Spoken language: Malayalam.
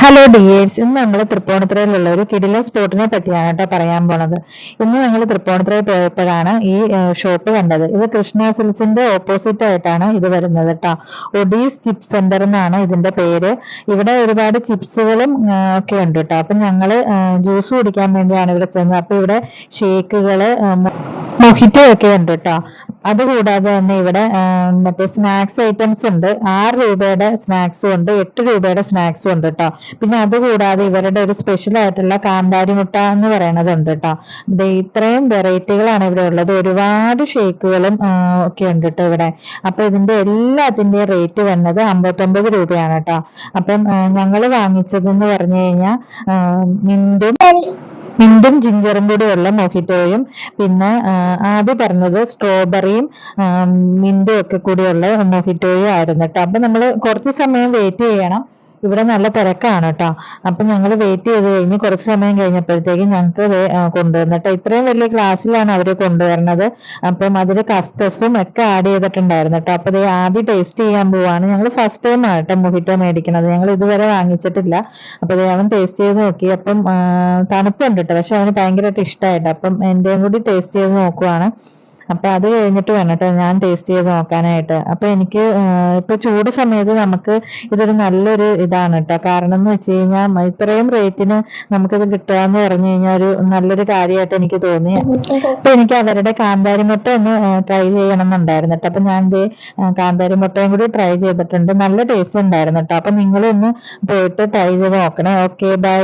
ഹലോ ഡിയേഴ്സ്, ഇന്ന് നമ്മൾ തൃപ്പൂണിത്തുറയിലുള്ള ഒരു കിടില സ്പോട്ടിനെ പറ്റിയാണ് കേട്ടോ പറയാൻ പോണത്. ഇന്ന് ഞങ്ങൾ തൃപ്പൂണിത്തുറയിൽ പോയപ്പോഴാണ് ഈ ഷോപ്പ് കണ്ടത്. ഇത് കൃഷ്ണ സിൽസിന്റെ ഓപ്പോസിറ്റ് ആയിട്ടാണ് ഇത് വരുന്നത് കേട്ടോ. ഒഡീസ് ചിപ്സ് സെന്റർ എന്നാണ് ഇതിന്റെ പേര്. ഇവിടെ ഒരുപാട് ചിപ്സുകളും ഒക്കെ ഉണ്ട് കേട്ടോ. അപ്പൊ ഞങ്ങള് ജ്യൂസ് കുടിക്കാൻ വേണ്ടിയാണ് ഇവിടെ ചെന്നത്. അപ്പൊ ഇവിടെ ഷേക്കുകള്, മൊഹിറ്റോ ഒക്കെ ഉണ്ട് കേട്ടോ. അതുകൂടാതെ തന്നെ ഇവിടെ മറ്റേ സ്നാക്സ് ഐറ്റംസ് ഉണ്ട്. 6 രൂപയുടെ സ്നാക്സും ഉണ്ട്, 8 രൂപയുടെ സ്നാക്സും ഉണ്ട് കേട്ടോ. പിന്നെ അതുകൂടാതെ ഇവരുടെ ഒരു സ്പെഷ്യൽ ആയിട്ടുള്ള കാന്താരി മുട്ട എന്ന് പറയുന്നത് ഉണ്ട് കേട്ടോ. ഇത്രയും വെറൈറ്റികളാണ് ഇവിടെ ഉള്ളത്. ഒരുപാട് ഷേക്കുകളും ഒക്കെ ഉണ്ട് കേട്ടോ ഇവിടെ. അപ്പൊ ഇതിന്റെ എല്ലാത്തിന്റെയും റേറ്റ് വന്നത് 59 രൂപയാണ് കേട്ടോ. അപ്പം ഞങ്ങൾ വാങ്ങിച്ചതെന്ന് പറഞ്ഞു കഴിഞ്ഞാൽ മിന്റും ജിഞ്ചറും കൂടിയുള്ള മൊഹിറ്റോയും, പിന്നെ ആദ്യം പറഞ്ഞത് സ്ട്രോബെറിയും മിന്റും ഒക്കെ കൂടിയുള്ള മൊഹിറ്റോയും ആയിരുന്നു കേട്ടോ. അപ്പൊ നമ്മൾ കുറച്ച് സമയം വെയിറ്റ് ചെയ്യണം. ഇവിടെ നല്ല തിരക്കാണ് കേട്ടോ. അപ്പൊ ഞങ്ങൾ വെയിറ്റ് ചെയ്ത് കഴിഞ്ഞ് കുറച്ച് സമയം കഴിഞ്ഞപ്പോഴത്തേക്കും ഞങ്ങൾക്ക് കൊണ്ടുവന്നിട്ട് ഇത്രയും വലിയ ഗ്ലാസ്സിലാണ് അവര് കൊണ്ടുവരുന്നത്. അപ്പം അതിൽ കസ്കസും ഒക്കെ ആഡ് ചെയ്തിട്ടുണ്ടായിരുന്നു കേട്ടോ. അപ്പൊ ആദ്യം ടേസ്റ്റ് ചെയ്യാൻ പോവാണ്. ഞങ്ങൾ ഫസ്റ്റ് ടൈം ആട്ടോ മൊഹിറ്റോ മേടിക്കുന്നത്. ഞങ്ങൾ ഇതുവരെ വാങ്ങിച്ചിട്ടില്ല. അപ്പൊ അവൻ ടേസ്റ്റ് ചെയ്ത് നോക്കി. അപ്പം തണുപ്പുണ്ട് കേട്ടോ, പക്ഷെ അവന് ഭയങ്കരമായിട്ട് ഇഷ്ടമായിട്ട്. അപ്പം എന്റെയും കൂടി ടേസ്റ്റ് ചെയ്ത് നോക്കുവാണ്. അപ്പൊ അത് കഴിഞ്ഞിട്ട് വേണം കേട്ടോ ഞാൻ ടേസ്റ്റ് ചെയ്ത് നോക്കാനായിട്ട്. അപ്പൊ എനിക്ക് ഇപ്പൊ ചൂട് സമയത്ത് നമുക്ക് ഇതൊരു നല്ലൊരു ഇതാണ് കേട്ടോ. കാരണം എന്ന് വെച്ച് കഴിഞ്ഞാൽ ഇത്രയും റേറ്റിന് നമുക്കിത് കിട്ടുക എന്ന് പറഞ്ഞു കഴിഞ്ഞാൽ ഒരു നല്ലൊരു കാര്യമായിട്ട് എനിക്ക് തോന്നി. അപ്പൊ എനിക്ക് അവരുടെ കാന്താരി മുട്ട ഒന്ന് ട്രൈ ചെയ്യണം എന്നുണ്ടായിരുന്നു കേട്ടോ. അപ്പൊ ഞാൻ കാന്താരി മുട്ടയും കൂടി ട്രൈ ചെയ്തിട്ടുണ്ട്. നല്ല ടേസ്റ്റ് ഉണ്ടായിരുന്നു കേട്ടോ. അപ്പൊ നിങ്ങളൊന്ന് പോയിട്ട് ട്രൈ ചെയ്ത് നോക്കണേ. Okay, by.